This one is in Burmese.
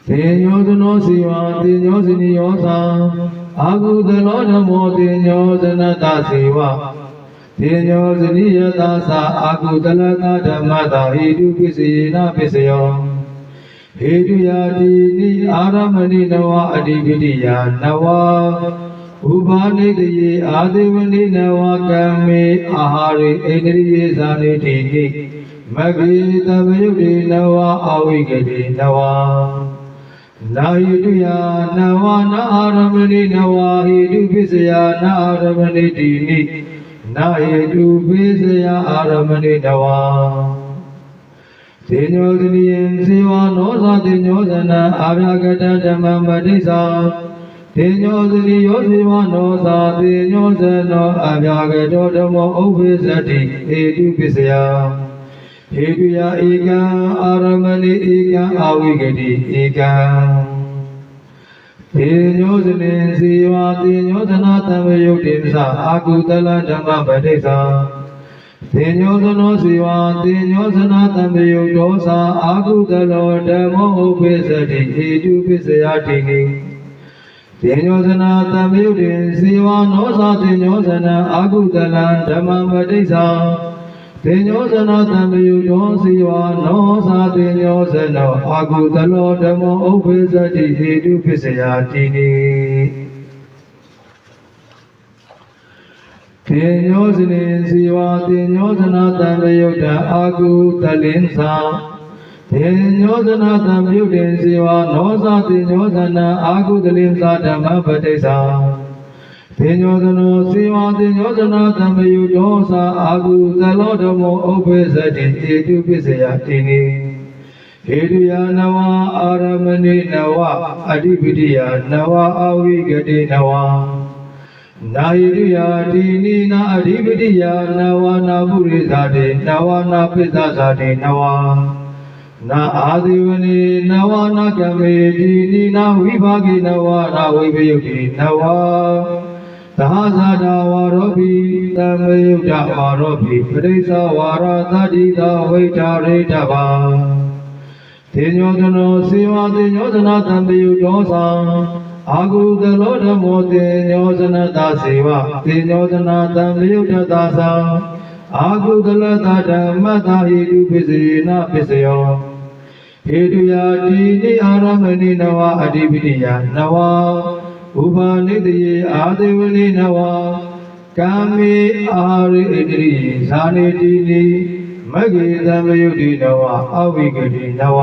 တေညောသနောစီဝါတေညောစနိယောသာအာဟုတလောဓမ္မောတေညောသနတစီဝါတေညောစနိယသာသာအာဟုတလတဓမ္မတာဟိတုပစ္စယေနပစ္စယောဟေတုယာတိနိအာရမဏိနဝအဓိပတိယနဝဥပါနိတယေအာဒေဝနိနဝကံမေအာဟာရေဣန္ဒြိယေဇာနိတိနိမဂေတဗယုတေနဝအာဝိကတိနဝနာဟိတုယာနဝနာအာရမဏိနဝဟိတုပစ္စယနာအာရမဏိတိနိနာဟိတုပစ္စယအာရမဏိနဝတေညောသနိယံဇေဝနောသတေညောဇနံအာရဂတဓမ္မပတိစ္ဆာတေညောသနိယောဇေဝနောသတေညောဇနောအာရဂတောဓမ္မောဥပ္ပိသတိဟေတုပစ္စယဟေတုယဧကံအာရမဏိဧကံအာဝိကတိဧကံတေညောဇနေဇေဝတေညောဇနာတံဝယုတ်တေသအာကုတလဓမ္မပတိစ္ဆာတေညောဇနောဇေဝတေညောဇနာတံဝယုတ်တောသာအာကုတလောဓမ္မောဥပ္ပိသတိဟေတုပစ္စယတိနိတေညောဇနာတံဝယုတ်တေဇေဝနောသာတေညောဇနံအာကုတလဓမ္မပတိစ္ဆာတေညောဇနာတံဝယုတ်တောဇေဝနောသာတေညောဇနောအာကုတလောဓမ္မောဥပ္ပိသတိဟေတုပစ္စယတိနိတေညောဇနေဇေဝတေညောဇနာတံဝယုတ်တအာကုတလင်္သာတေညောဇနာတံဝယုတ်တေဇေဝနောသာတေညောဇနံအာကုတလင်္သာဓမ္မပတိစ္ဆာတေညောဇနောဇေဝတေညောဇနာတံဝယုတ်တောသာအာကုတလောဓမ္မောဥပ္ပိသတိဟေတုပစ္စယတိနိဟေတုယနဝအာရမဏိနဝအဓိပတိယနဝအာဝိကတိနဝနာဟိတုယာတိနိနာအဓိပတိယနဝနာပုရိသတေနဝနာပိသဇာတေနဝနာအာဇိဝနေနဝနာကမေတိနိနာဝိဘာဂိနဝနာဝိပယုတိနဝသဟဇာတဝါရောပိသံယုတ်တဝါရောပိပရိစ္ဆဝါရသတိတာဝိတာရိတဘာတေညောဇနောစေဝတေညောဇနာတံပယုတောသံအာကုတလောဓမ္မောတေညောဇနတစေဝတေညောဇနာတံပယုတသာသံအာကုတလတဓမ္မတာဟိတုပစ္စယေနပစ္စယောဟေတုယာတိနိအာရမဏိနဝအဓိပတိယနဝဥပါနိတယေအာဒေဝနိနဝကာမေအာရိဣန္ဒြိဇာနိတိနိမဂ္ဂေသံဝယုတ်တိနဝအဝိကတိနဝ